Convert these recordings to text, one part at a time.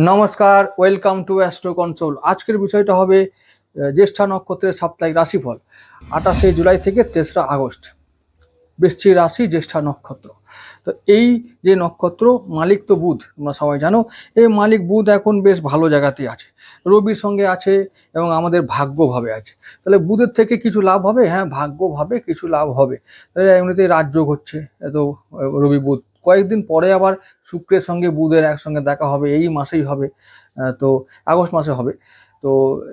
নমস্কার, welcome to astro console. আজকের বিষয়টা হবে জ্যেষ্ঠা নক্ষত্রের সাপ্তাহিক রাশিফল 28শে জুলাই থেকে 3রা আগস্ট। বৃশ্চিক রাশি, জ্যেষ্ঠা নক্ষত্র। তো এই যে নক্ষত্র মালিক তো বুধ, তোমরা সবাই জানো। এই মালিক বুধ এখন বেশ ভালো জায়গাতেই আছে, রবির সঙ্গে আছে এবং আমাদের ভাগ্যভাবে আছে। তাহলে বুধের থেকে কিছু লাভ হবে, হ্যাঁ ভাগ্যভাবে কিছু লাভ হবে। তাহলে এমনিতেই রাজযোগ হচ্ছে, তো রবি বুধ কয়েকদিন পরে আবার শুক্রের সঙ্গে বুধের একসঙ্গে দেখা হবে, এই মাসেই হবে। তো আগস্ট মাসে হবে, তো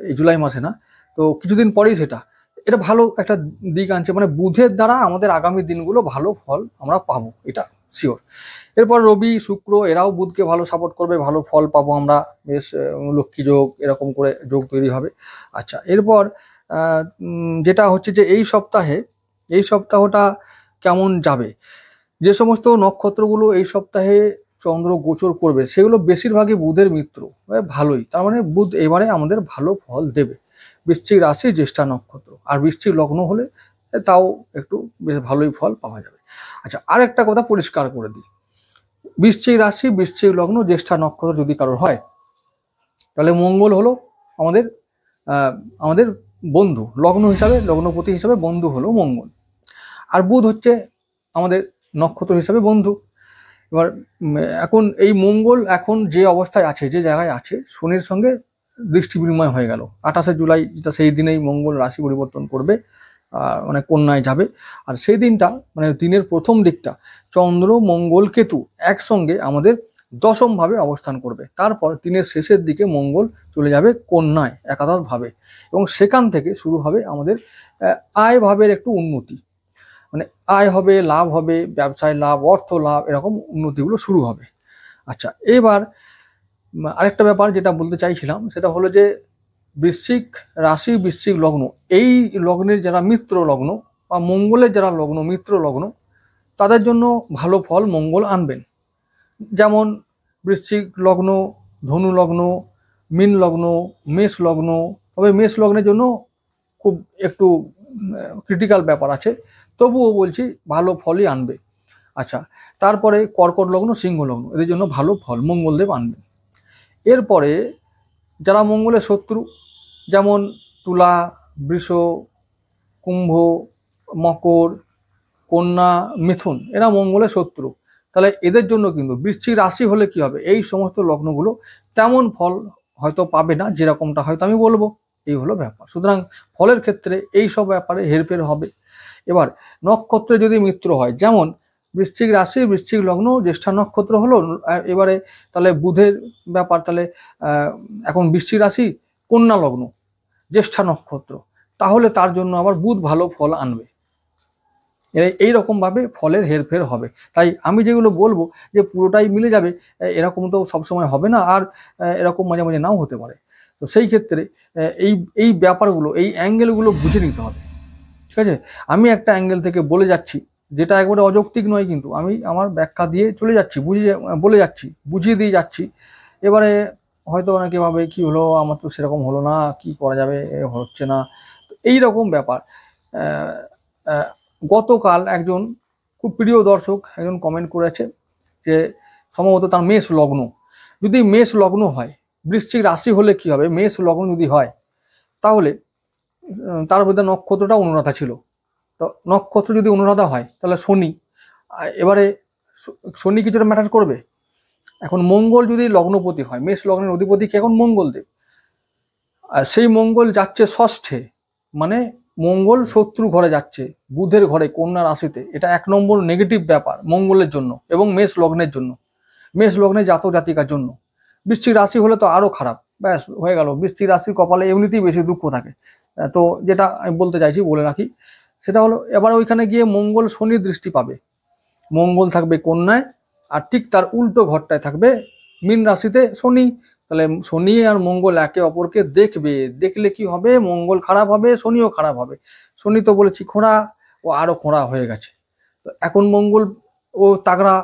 এই জুলাই মাসে না, তো কিছুদিন পরেই সেটা। এটা ভালো একটা দিক আনছে, মানে বুধের দ্বারা আমাদের আগামী দিনগুলো ভালো ফল আমরা পাবো, এটা শিওর। এরপর রবি শুক্র এরাও বুধকে ভালো সাপোর্ট করবে, ভালো ফল পাবো আমরা, বেশ লক্ষ্মী যোগ এরকম করে যোগ তৈরি হবে। আচ্ছা, এরপর যেটা হচ্ছে যে এই সপ্তাহটা কেমন যাবে। যে সমস্ত নক্ষত্রগুলো এই সপ্তাহে চন্দ্র গোচর করবে সেগুলো বেশিরভাগই বুধের মিত্র, ভালোই। তার মানে বুধ এবারে আমাদের ভালো ফল দেবে। বৃশ্চিক রাশি, জ্যেষ্ঠা নক্ষত্র আর বৃশ্চিক লগ্ন হলে তাও একটু বেশ ভালোই ফল পাওয়া যাবে। আচ্ছা, আর একটা কথা পরিষ্কার করে দিই, বৃশ্চিক রাশি, বৃশ্চিক লগ্ন, জ্যেষ্ঠা নক্ষত্র যদি কারোর হয়, তাহলে মঙ্গল হলো আমাদের আমাদের বন্ধু, লগ্ন হিসাবে, লগ্নপতি হিসাবে বন্ধু হলো মঙ্গল। আর বুধ হচ্ছে আমাদের নক্ষত্র হিসাবে বন্ধু। এবার এখন এই মঙ্গল এখন যে অবস্থায় আছে, যে জায়গায় আছে, শনির সঙ্গে দৃষ্টি বিনিময় হয়ে গেল 28শে জুলাই, যেটা সেই দিনেই মঙ্গল রাশি পরিবর্তন করবে, মানে কন্যায় যাবে। আর সেই দিনটা মানে দিনের প্রথম দিকটা চন্দ্র মঙ্গল কেতু একসঙ্গে আমাদের দশমভাবে অবস্থান করবে। তারপর দিনের শেষের দিকে মঙ্গল চলে যাবে কন্যায় একাদশভাবে, এবং সেখান থেকে শুরু হবে আমাদের আয় ভাবের একটু উন্নতি, মানে আয় হবে, লাভ হবে, ব্যবসায় লাভ, অর্থ লাভ, এরকম উন্নতিগুলো শুরু হবে। আচ্ছা, এবার আরেকটা ব্যাপার যেটা বলতে চাইছিলাম সেটা হলো যে বৃশ্চিক রাশি, বৃশ্চিক লগ্ন, এই লগ্নের যারা মিত্র লগ্ন বা মঙ্গলের যারা লগ্ন মিত্র লগ্ন, তাদের জন্য ভালো ফল মঙ্গল আনবেন। যেমন বৃশ্চিক লগ্ন, ধনু লগ্ন, মীন লগ্ন, মেষ লগ্ন। তবে মেষ লগ্নের জন্য খুব একটু ক্রিটিক্যাল ব্যাপার আছে, তবুও বলছি ভালো ফলই আনবে। আচ্ছা, তারপরে কর্কট লগ্ন, সিংহ লগ্ন, এদের জন্য ভালো ফল মঙ্গলদেব আনবে। এরপরে যারা মঙ্গলের শত্রু, যেমন তুলা, বৃষ, কুম্ভ, মকর, কন্যা, মিথুন, এরা মঙ্গলের শত্রু। তাহলে এদের জন্য কিন্তু বৃশ্চিক রাশি হলে কি হবে, এই সমস্ত লগ্নগুলো তেমন ফল হয়তো পাবে না, যেরকমটা হয়তো আমি বলবো। এই হলো ব্যাপার। সুতরাং ফলের ক্ষেত্রে এই সব ব্যাপারে হেরফের হবে। এবার নক্ষত্রে যদি মিত্র হয়, যেমন বৃশ্চিক রাশি, বৃশ্চিক লগ্ন, জ্যেষ্ঠা নক্ষত্র হলো, এবারে তাহলে বুধের ব্যাপার, তাহলে এখন বৃশ্চিক রাশি, কন্যা লগ্ন, জ্যেষ্ঠা নক্ষত্র, তাহলে তার জন্য আবার বুধ ভালো ফল আনবে। এইরকম ভাবে ফলের হেরফের হবে। তাই আমি যেগুলো বলবো যে পুরোটাই মিলে যাবে, এরকম তো সবসময় হবে না, আর এরকম মাঝে মাঝে নাও হতে পারে। তো সেই ক্ষেত্রে এই ব্যাপারগুলো, এই অ্যাঙ্গেলগুলো বুঝে নিতে হবে, ঠিক আছে। আমি একটা অ্যাঙ্গেল থেকে বলে যাচ্ছি, যেটা একবারে অযৌক্তিক নয়, কিন্তু আমি আমার ব্যাখ্যা দিয়ে চলে যাচ্ছি, বলে যাচ্ছি, বুঝিয়ে দিয়ে যাচ্ছি। এবারে হয়তো অনেকে ভাবে কি হলো, আমার তো সেরকম হলো না, কি করা যাবে, হচ্ছে না, এইরকম ব্যাপার। গতকাল একজন খুব প্রিয় দর্শক একজন কমেন্ট করেছে যে সম্ভবত তার মেষ লগ্ন, যদি মেষ লগ্ন হয়, বৃশ্চিক রাশি হলে কি হবে, মেষ লগ্ন যদি হয়, তাহলে তার মধ্যে নক্ষত্রটা অনুরাধা ছিল। তো নক্ষত্র যদি অনুরাধা হয়, তাহলে শনি, এবারে শনি কিছুটা ম্যাটার করবে। এখন মঙ্গল যদি লগ্নপতি হয়, মেষ লগ্নের অধিপতি কি এখন মঙ্গলদেব, আর সেই মঙ্গল যাচ্ছে ষষ্ঠে, মানে মঙ্গল শত্রু ঘরে যাচ্ছে, বুধের ঘরে, কন্যা রাশিতে। এটা 1 নম্বর নেগেটিভ ব্যাপার মঙ্গলের জন্য এবং মেষ লগ্নের জন্য, মেষ লগ্নের জাতক জাতিকার জন্য। বৃশ্চিক রাশি হলে তো আরো খারাপ, ব্যাস হয়ে গেল। বৃশ্চিক রাশির কপালে এমনিতেই বেশি দুঃখ থাকে। তো যেটা আমি বলতে চাইছি, বলে রাখি, সেটা হলো এবার ওইখানে গিয়ে মঙ্গল শনির দৃষ্টি পাবে। মঙ্গল থাকবে কন্যায়, আর ঠিক তার উল্টো ঘরটায় থাকবে মীন রাশিতে শনি। তাহলে শনি আর মঙ্গল একে অপরকে দেখবে, দেখলে কি হবে, মঙ্গল খারাপ হবে, শনিও খারাপ হবে। শনি তো বলেছি খোঁড়া, ও আরো খোঁড়া হয়ে গেছে। তো এখন মঙ্গল ও তাগড়া,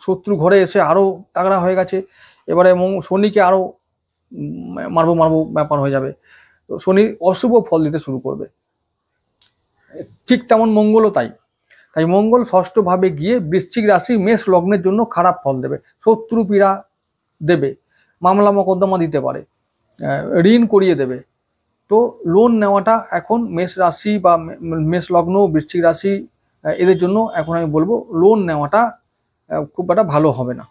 শত্রু ঘরে এসে আরো তাগড়া হয়ে গেছে। এবারে শনিকে আরো মারবো মারবো ব্যাপার হয়ে যাবে। তো শনি অশুভ ফল দিতে শুরু করবে, ঠিক তেমন মঙ্গলও তাই। তাই মঙ্গল ষষ্ঠভাবে গিয়ে বৃশ্চিক রাশি, মেষ লগ্নের জন্য খারাপ ফল দেবে, শত্রু পীড়া দেবে। মামলা মোকদ্দমা দিতে পারে, ঋণ করিয়ে দেবে। তো লোন নেওয়াটা এখন মেষ রাশি বা মেষ লগ্ন, বৃশ্চিক রাশি এদের জন্য এখন আমি বলবো লোন নেওয়াটা খুব একটা ভালো হবে না।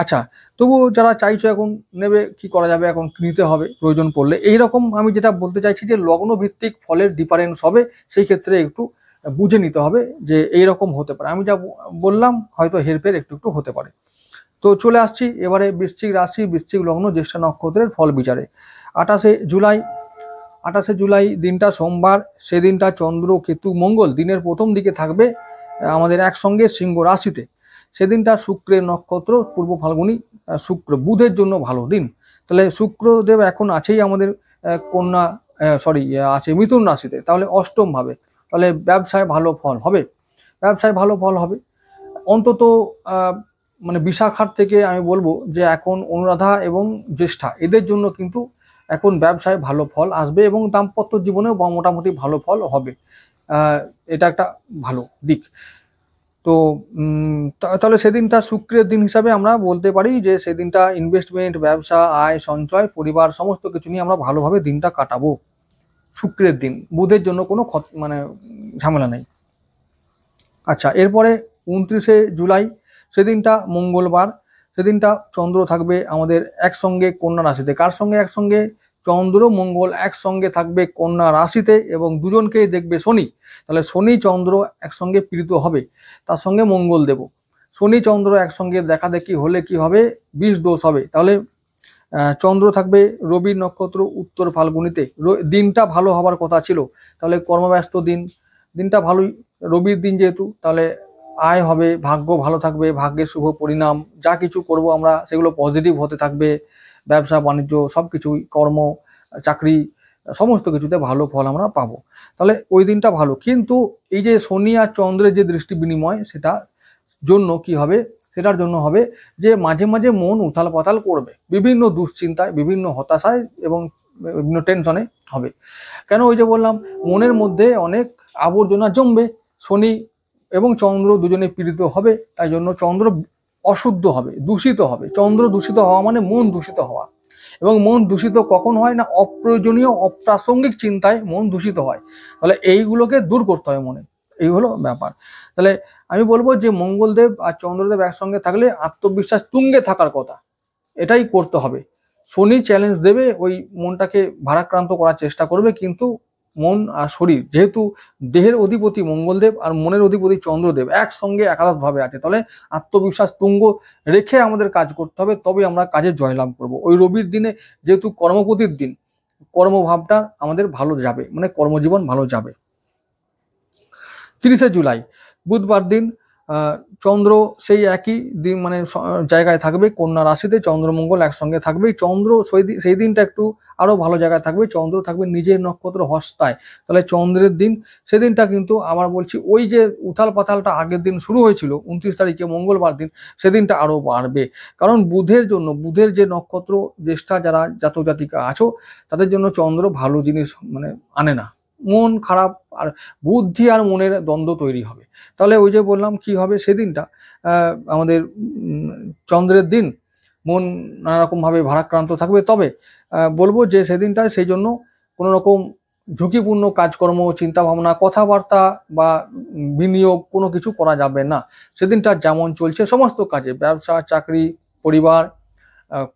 আচ্ছা, তবুও যারা চাইছো এখন নেবে, কি করা যাবে, এখন নিতে হবে প্রয়োজন পড়লে। এইরকম আমি যেটা বলতে চাইছি যে লগ্ন ভিত্তিক ফলের ডিফারেন্স হবে, সেই ক্ষেত্রে একটু বুঝে নিতে হবে যে এইরকম হতে পারে। আমি যা বললাম হয়তো হেরফের একটু একটু হতে পারে। তো চলে আসছি এবারে বৃশ্চিক রাশি, বৃশ্চিক লগ্ন, জ্যেষ্ঠা নক্ষত্রের ফল বিচারে। 28শে জুলাই দিনটা সোমবার, সেদিনটা চন্দ্র কেতু মঙ্গল দিনের প্রথম দিকে থাকবে আমাদের একসঙ্গে সিংহ রাশিতে। সেদিনটা শুক্রের নক্ষত্র পূর্ব ফাল্গুনী, শুক্র বুধের জন্য ভালো দিন। তাহলে শুক্রদেব এখন আছেই আমাদের কন্যা আছে মিথুন রাশিতে, তাহলে অষ্টম ভাবে, তাহলে ব্যবসায় ভালো ফল হবে, ব্যবসায় ভালো ফল হবে। অন্তত মানে বিশাখার থেকে আমি বলবো যে এখন অনুরাধা এবং জ্যেষ্ঠা এদের জন্য কিন্তু এখন ব্যবসায় ভালো ফল আসবে এবং দাম্পত্য জীবনেও মোটামুটি ভালো ফল হবে। এটা একটা ভালো দিক। তো তাহলে সেদিনটা শুক্রের দিন হিসাবে আমরা বলতে পারি যে সেদিনটা ইনভেস্টমেন্ট, ব্যবসা, আয়, সঞ্চয়, পরিবার সমস্ত কিছু নিয়ে আমরা ভালোভাবে দিনটা কাটাবো শুক্রের দিন। বুধের জন্য কোনো মানে ঝামেলা নেই। আচ্ছা, এরপরে 29শে জুলাই সেদিনটা মঙ্গলবার, সেদিনটা চন্দ্র থাকবে আমাদের একসঙ্গে কন্যা রাশিতে। কার সঙ্গে একসঙ্গে? চন্দ্র মঙ্গল একসঙ্গে থাকবে কন্যা রাশিতে এবং দুজনকেই দেখবে শনি। তাহলে শনি চন্দ্র একসঙ্গে পীড়িত হবে, তার সঙ্গে মঙ্গল দেব। শনি চন্দ্র একসঙ্গে দেখা দেখি হলে কি হবে? বিষ দোষ হবে। তাহলে চন্দ্র থাকবে রবির নক্ষত্র উত্তর ফাল্গুনিতে। দিনটা ভালো হবার কথা ছিল, তাহলে কর্মব্যস্ত দিন, দিনটা ভালোই রবির দিন যেহেতু, তাহলে আয় হবে, ভাগ্য ভালো থাকবে, ভাগ্যের শুভ পরিণাম, যা কিছু করব আমরা সেগুলো পজিটিভ হতে থাকবে। ব্যবসা বাণিজ্য সব কিছুই, কর্ম, চাকরি সমস্ত কিছুতে ভালো ফল আমরা পাবো। তাহলে ওই দিনটা ভালো। কিন্তু এই যে শনি আর চন্দ্রের যে দৃষ্টি বিনিময়, সেটার জন্য কি হবে? সেটার জন্য হবে যে মাঝে মাঝে মন উথাল পাতাল করবে, বিভিন্ন দুশ্চিন্তায়, বিভিন্ন হতাশায় এবং বিভিন্ন টেনশনে হবে। কেন? ওই যে বললাম, মনের মধ্যে অনেক আবর্জনা জমবে। শনি এবং চন্দ্র দুজনে পীড়িত হবে, তাই জন্য চন্দ্র অশুদ্ধ হবে, দূষিত হবে। চন্দ্র দূষিত হওয়া মানে মন দূষিত হওয়া, এবং মন দূষিত কখন হয় না? অপ্রয়োজনীয় অপ্রাসঙ্গিক চিন্তায় মন দূষিত হয়। তাহলে এইগুলোকে দূর করতে হয় মনে, এই হলো ব্যাপার। তাহলে আমি বলবো যে মঙ্গলদেব আর চন্দ্রদেব একসঙ্গে থাকলে আত্মবিশ্বাস তুঙ্গে থাকার কথা, এটাই করতে হবে। শনি চ্যালেঞ্জ দেবে, ওই মনটাকে ভারাক্রান্ত করার চেষ্টা করবে, কিন্তু মন আর শরীর যেহেতু দেহের অধিপতি মঙ্গলদেব আর মনের অধিপতি চন্দ্রদেব একসঙ্গে একাদশভাবে আছে, তাহলে আত্মবিশ্বাস তুঙ্গ রেখে আমাদের কাজ করতে হবে, তবে আমরা কাজে জয়লাভ করব। ওই রবির দিনে যেহেতু কর্মপতির দিন, কর্মভাবটা আমাদের ভালো যাবে, মানে কর্মজীবন ভালো যাবে। 30শে জুলাই বুধবার দিন, চন্দ্র সেই একই দিন মানে জায়গায় থাকবে কন্যা রাশিতে, চন্দ্রমঙ্গল একসঙ্গে থাকবে। চন্দ্র সেই দিনটা একটু আরো ভালো জায়গায় থাকবে, চন্দ্র থাকবে নিজের নক্ষত্র হস্তায়। তাহলে চন্দ্রের দিন, সেদিনটা কিন্তু আবার বলছি ওই যে উথাল পাথালটা আগের দিন শুরু হয়েছিল 29 তারিখে মঙ্গলবার দিন, সেদিনটা আরো বাড়বে। কারণ বুধের জন্য, বুধের যে নক্ষত্র জ্যেষ্ঠা যারা জাতক জাতিকা আছো, তাদের জন্য চন্দ্র ভালো জিনিস মানে আনে না, মন খারাপ আর বুদ্ধি আর মনের দ্বন্দ্ব তৈরি হবে। তাহলে ওই যে বললাম কি হবে সেদিনটা, আমাদের চন্দ্রের দিন মন নানারকমভাবে ভারাক্রান্ত থাকবে। তবে বলবো যে সেদিনটায় সেই জন্য কোনো রকম ঝুঁকিপূর্ণ কাজকর্ম, চিন্তাভাবনা, কথাবার্তা বা বিনিয়োগ কোনো কিছু করা যাবে না। সেদিনটা যেমন চলছে সমস্ত কাজে, ব্যবসা, চাকরি, পরিবার,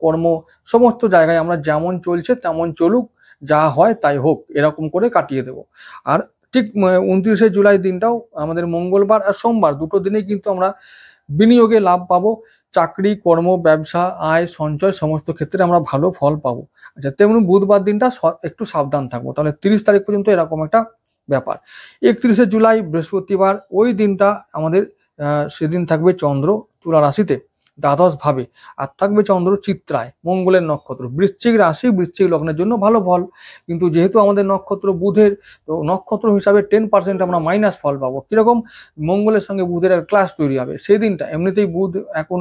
কর্ম, সমস্ত জায়গায় আমরা যেমন চলছে তেমন চলুক, যা হয় তাই হোক, এরকম করে কাটিয়ে দেব। আর ঠিক 29শে জুলাই দিনটাও আমাদের মঙ্গলবার আর সোমবার দুটো দিনেই কিন্তু আমরা বিনিয়োগে লাভ পাবো। চাকরি, কর্ম, ব্যবসা, আয়, সঞ্চয় সমস্ত ক্ষেত্রে আমরা ভালো ফল পাবো। আচ্ছা, তেমনি বুধবার দিনটা একটু সাবধান থাকবো। তাহলে 30 তারিখ পর্যন্ত এরকম একটা ব্যাপার। 31শে জুলাই বৃহস্পতিবার, ওই দিনটা আমাদের সেদিন থাকবে চন্দ্র তুলা রাশিতে দ্বাদশ ভাবে, আর থাকবে চন্দ্র চিত্রায় মঙ্গলের নক্ষত্র। বৃশ্চিক রাশি, বৃশ্চিক লগ্নের জন্য ভালো ফল, কিন্তু যেহেতু আমাদের নক্ষত্র বুধের, তো নক্ষত্র হিসাবে 10% আমরা মাইনাস ফল পাবো। কিরকম? মঙ্গলের সঙ্গে বুধের একটা ক্লাস তৈরি হবে সেই দিনটা। এমনিতেই বুধ এখন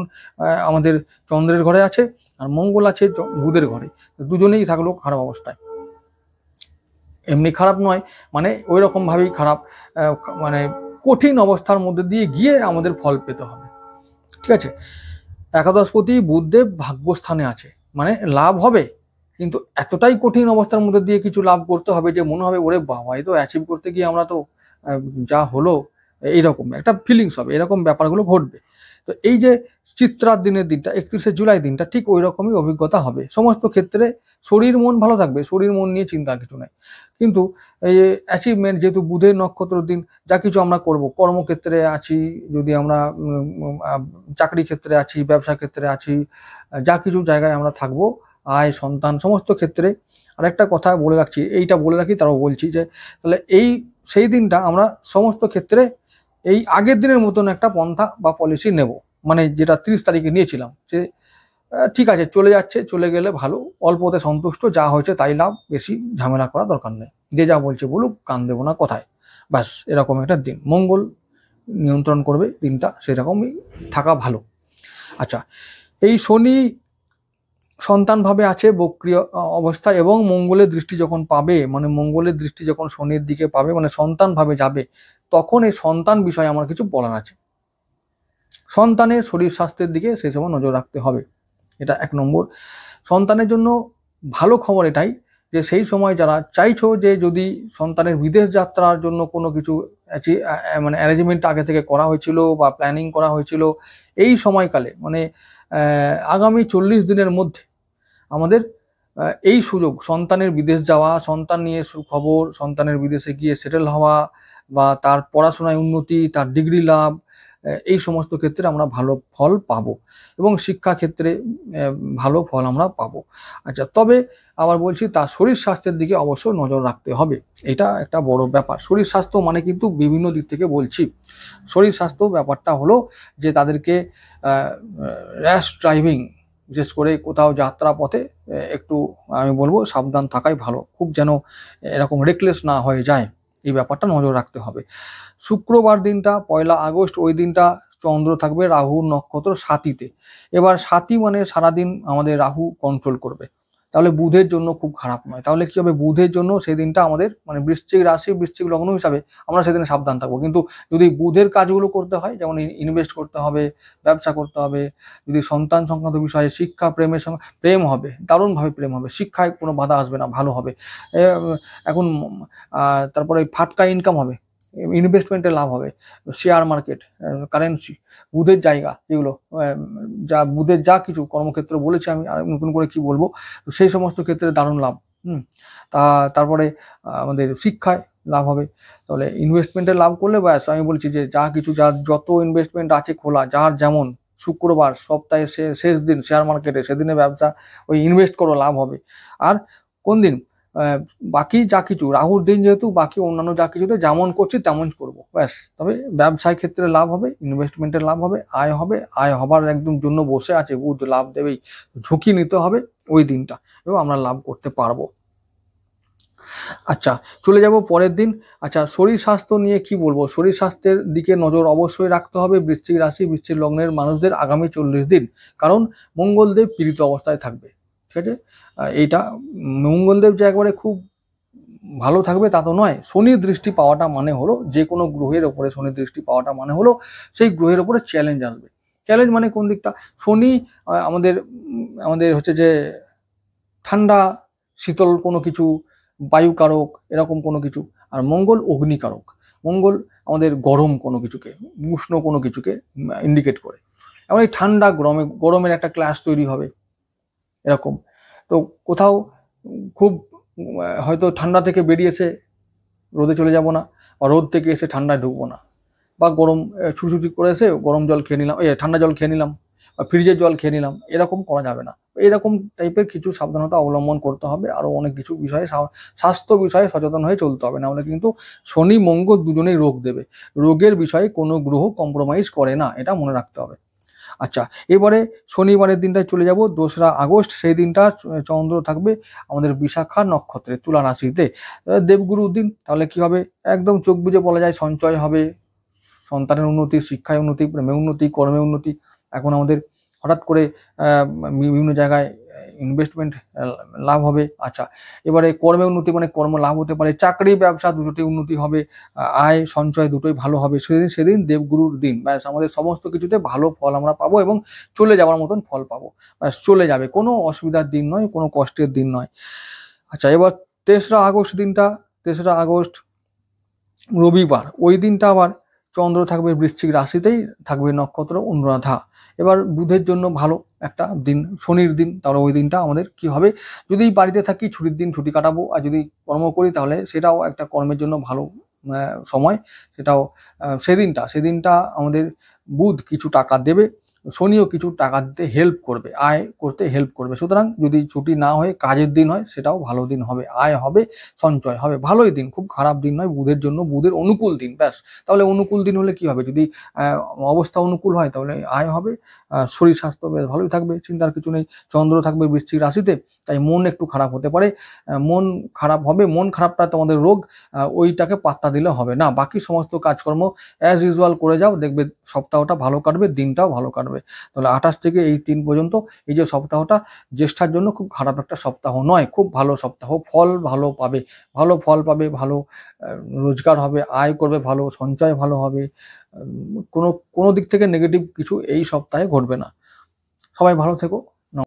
আমাদের চন্দ্রের ঘরে আছে আর মঙ্গল আছে বুধের ঘরে, দুজনেই থাকলো খারাপ অবস্থায়। এমনি খারাপ নয়, মানে ওই রকম ভাবেই খারাপ, মানে কঠিন অবস্থার মধ্যে দিয়ে গিয়ে আমাদের ফল পেতে হবে। ঠিক আছে, একাদশপতি বুধদেব ভাগ্যস্থানে আছে, মানে লাভ হবে, কিন্তু এতটাই কঠিন অবস্থার মধ্যে দিয়ে কিছু লাভ করতে হবে যে মনে হবে ওরে বাবা, এই তো অ্যাচিভ করতে গিয়ে আমরা তো যা হলো, এইরকম একটা ফিলিংস হবে, এরকম ব্যাপারগুলো ঘটবে। তো এই যে চিত্রার দিনের দিনটা 31শে জুলাই দিনটা ঠিক ওই রকমই অভিজ্ঞতা হবে সমস্ত ক্ষেত্রে। শরীর মন ভালো থাকবে, শরীর মন নিয়ে চিন্তার কিছু নাই, কিন্তু এই অ্যাচিভমেন্ট, যেহেতু বুধের নক্ষত্র দিন, যা কিছু আমরা করব, কর্মক্ষেত্রে আছি, যদি আমরা চাকরি ক্ষেত্রে আছি, ব্যবসা ক্ষেত্রে আছি, যা কিছু জায়গায় আমরা থাকবো, আয় সন্তান সমস্ত ক্ষেত্রে। আর একটা কথা বলে রাখছি, এইটা বলে রাখি তারও বলছি যে তাহলে সেই দিনটা আমরা সমস্ত ক্ষেত্রে এই আগের দিনের মতন একটা পন্থা বা পলিসি নেব, মানে যেটা 30 তারিখে নিয়েছিলাম, যে ঠিক আছে চলে যাচ্ছে, চলে গেলে ভালো, অল্পতে সন্তুষ্ট, যা হয়েছে তাই লাভ, বেশি ঝামেলা করা দরকার নেই, যে যা বলছে বলুক, কান দেবো না কথায়, ব্যাস এরকম একটা দিন। মঙ্গল নিয়ন্ত্রণ করবে দিনটা, সেরকমই থাকা ভালো। আচ্ছা, এই শনি সন্তানভাবে আছে বক্রিয় অবস্থায়, এবং মঙ্গলের দৃষ্টি যখন পাবে, মানে মঙ্গলের দৃষ্টি যখন শনির দিকে পাবে, মানে সন্তানভাবে যাবে, তখন এই সন্তান বিষয়ে আমার কিছু বলার আছে। সন্তানের শরীর স্বাস্থ্যের দিকে সেই সময় নজর রাখতে হবে, এটা 1 নম্বর। সন্তানের জন্য ভালো খবর এটাই যে সেই সময় যারা চাইছো যে যদি সন্তানের বিদেশ যাত্রার জন্য কোনো কিছু মানে অ্যারেঞ্জমেন্ট আগে থেকে করা হয়েছিল বা প্ল্যানিং করা হয়েছিল, এই সময়কালে মানে আগামী 40 দিনের মধ্যে আমাদের এই সুযোগ, সন্তানের বিদেশ যাওয়া, সন্তান নিয়ে সুখবর, সন্তানের বিদেশে গিয়ে সেটেল হওয়া, বা তার পড়াশোনায় উন্নতি, তার ডিগ্রি লাভ, এই সমস্ত ক্ষেত্রে আমরা ভালো ফল পাবো, এবং শিক্ষা ক্ষেত্রে ভালো ফল আমরা পাবো। আচ্ছা, তবে আবার বলছি, তার শরীর স্বাস্থ্যের দিকে অবশ্যই নজর রাখতে হবে, এটা একটা বড় ব্যাপার। শরীর স্বাস্থ্য মানে কিন্তু বিভিন্ন দিক থেকে বলছি। শরীর স্বাস্থ্য ব্যাপারটা হলো যে তাদেরকে র্যাশ ড্রাইভিং, বিশেষ করে কোথাও যাত্রা পথে একটু আমি বলবো সাবধান থাকাই ভালো, খুব যেন এরকম রেকলেস না হয়ে যায়, এই ব্যাপারটা নজর রাখতে হবে। শুক্রবার দিনটা 1 আগস্ট, ওই দিনটা চন্দ্র থাকবে রাহুর নক্ষত্র সাথীতে। এবার সাথী মানে সারাদিন আমাদের রাহু কন্ট্রোল করবে, তাহলে বুধের জন্য খুব খারাপ নয়। তাহলে কি হবে, বুধের জন্য সেই দিনটা আমাদের মানে বৃশ্চিক রাশি, বৃশ্চিক লগ্ন হিসাবে আমরা সেদিনে সাবধান থাকবো। কিন্তু যদি বুধের কাজগুলো করতে হয়, যেমন ইনভেস্ট করতে হবে, ব্যবসা করতে হবে, যদি সন্তান সংক্রান্ত বিষয়ে, শিক্ষা, প্রেমের সঙ্গে প্রেম হবে, দারুণভাবে প্রেম হবে, শিক্ষায় কোনো বাধা আসবে না, ভালো হবে। এখন তারপরে ফাটকা ইনকাম হবে, ইনভেস্টমেন্টে লাভ হবে, শেয়ার মার্কেট, কারেন্সি, বুধের জায়গা যেগুলো, যা বুধের যা কিছু কর্মক্ষেত্র বলেছি আমি, আর নতুন করে কি বলবো, তো সেই সমস্ত ক্ষেত্রে দারুণ লাভ। তারপরে আমাদের শিক্ষায় লাভ হবে। তাহলে ইনভেস্টমেন্টে লাভ করলে ব্যাস, আমি বলছি যে যা কিছু, যত ইনভেস্টমেন্ট আছে খোলা, যার যেমন, শুক্রবার সপ্তাহে শেষ দিন শেয়ার মার্কেটে, সেদিনে ব্যবসা ওই ইনভেস্ট করো, লাভ হবে। আর কোন দিন, বাকি যা কিছু, রাহুর দিন যেহেতু, বাকি অন্যান্য যা কিছুতে যেমন করছি তেমন করবো, ব্যাস। তবে ব্যবসায় ক্ষেত্রে লাভ হবে, ইনভেস্টমেন্টের লাভ হবে, আয় হবে, আয় হবার একদম জন্য বসে আছে, বুধ লাভ দেবেই, ঝুঁকি নিতে হবে ওই দিনটা, এবং আমরা লাভ করতে পারবো। আচ্ছা, চলে যাব পরের দিন। আচ্ছা, শরীর স্বাস্থ্য নিয়ে কি বলবো, শরীর স্বাস্থ্যের দিকে নজর অবশ্যই রাখতে হবে বৃশ্চিক রাশি, বৃশ্চিক লগ্নের মানুষদের আগামী 40 দিন, কারণ মঙ্গলদেব পীড়িত অবস্থায় থাকবে, ঠিক আছে। এইটা মঙ্গলদেব যে একবারে খুব ভালো থাকবে তা তো নয়। শনির দৃষ্টি পাওয়াটা মানে হলো, যে কোনো গ্রহের ওপরে শনির দৃষ্টি পাওয়াটা মানে হলো সেই গ্রহের ওপরে চ্যালেঞ্জ আসবে। চ্যালেঞ্জ মানে কোন দিকটা, শনি আমাদের হচ্ছে যে ঠান্ডা শীতল কোনো কিছু, বায়ুকারক, এরকম কোনো কিছু। আর মঙ্গল অগ্নিকারক, মঙ্গল আমাদের গরম কোনো কিছুকে, উষ্ণ কোনো কিছুকে ইন্ডিকেট করে। এবং এই ঠান্ডা গরমের একটা ক্লাস তৈরি হবে এরকম। তো কোথাও খুব হয়তো ঠান্ডা থেকে বেরিয়েছে রোদে চলে যাব না, বা রোদ থেকে এসে ঠান্ডায় ঢুকবো না, বা গরম ছুটছুটি করে এসে গরম জল খেয়ে নিলাম, ঠান্ডা জল খেয়ে নিলাম, বা ফ্রিজের জল খেয়ে নিলাম, এরকম করা যাবে না। এরকম টাইপের কিছু সাবধানতা অবলম্বন করতে হবে, আরও অনেক কিছু বিষয়ে স্বাস্থ্য বিষয়ে সচেতন হয়ে চলতে হবে, নাহলে কিন্তু শনি মঙ্গল দুজনেই রোগ দেবে। রোগের বিষয়ে কোনো গ্রহ কম্প্রোমাইজ করে না, এটা মনে রাখতে হবে। আচ্ছা, এবারে শনিবারের দিনটায় চলে যাব 2রা আগস্ট। সেই দিনটা চন্দ্র থাকবে আমাদের বিশাখা নক্ষত্রে, তুলা রাশিতে, দেবগুরুর দিন। তাহলে কি হবে, একদম চোখ বুজে বলা যায় সঞ্চয় হবে, সন্তানের উন্নতি, শিক্ষায় উন্নতি, প্রেমে উন্নতি, কর্মে উন্নতি। এখন আমাদের হঠাৎ করে বিভিন্ন জায়গায় ইনভেস্টমেন্ট লাভ হবে। আচ্ছা, এবারে কর্মে উন্নতি মানে কর্ম লাভ হতে পারে, চাকরি ব্যবসা দুটোতেই উন্নতি হবে, আয় সঞ্চয় দুটোই ভালো হবে। সেদিন দেবগুরুর দিন, ব্যাস আমাদের সমস্ত কিছুতে ভালো ফল আমরা পাবো এবং চলে যাওয়ার মতন ফল পাবো, ব্যাস চলে যাবে, কোনো অসুবিধার দিন নয়, কোনো কষ্টের দিন নয়। আচ্ছা, এবার 3রা আগস্ট দিনটা, 3রা আগস্ট রবিবার, ওই দিনটা আবার চন্দ্র থাকবে বৃশ্চিক রাশিতেই, থাকবে নক্ষত্র অনুরাধা। এবার বুধের জন্য ভালো একটা দিন, শনির দিন, তাহলে ওই দিনটা আমাদের কি হবে, যদি বাড়িতে থাকি ছুটির দিন ছুটি কাটাবো, আর যদি কর্ম করি তাহলে সেটাও একটা কর্মের জন্য ভালো সময়, সেটাও সেদিনটা আমাদের বুধ কিছু টাকা দেবে, শনিও কিছু টাকা দিতে হেল্প করবে, আয় করতে হেল্প করবে। সুতরাং যদি ছুটি না হয়ে কাজের দিন হয় সেটাও ভালো দিন হবে, আয় হবে, সঞ্চয় হবে, ভালোই দিন, খুব খারাপ দিন নয় বুধের জন্য, বুধের অনুকূল দিন, ব্যাস। তাহলে অনুকূল দিন হলে কি হবে, যদি অবস্থা অনুকূল হয় তাহলে আয় হবে, শরীর স্বাস্থ্য বেশ ভালোই থাকবে, চিন্তার কিছু নেই। চন্দ্র থাকবে বৃশ্চিক রাশিতে, তাই মন একটু খারাপ হতে পারে, মন খারাপ হবে, মন খারাপটা তোমাদের রোগ, ওইটাকে পাত্তা দিলে হবে না, বাকি সমস্ত কাজকর্ম অ্যাজ ইউজুয়াল করে যাও, দেখবে সপ্তাহটা ভালো কাটবে, দিনটাও ভালো কাটবে। তাহলে 28 থেকে এই 3 পর্যন্ত এই যে সপ্তাহটা জ্যেষ্ঠার জন্য খুব খারাপ একটা সপ্তাহ নয়, খুব ভালো সপ্তাহ, ফল ভালো পাবে, ভালো ফল পাবে, ভালো রোজগার হবে, আয় করবে ভালো, সঞ্চয় ভালো হবে, কোনো দিক থেকে নেগেটিভ কিছু এই সপ্তাহে ঘটবে না। সবাই ভালো থেকো।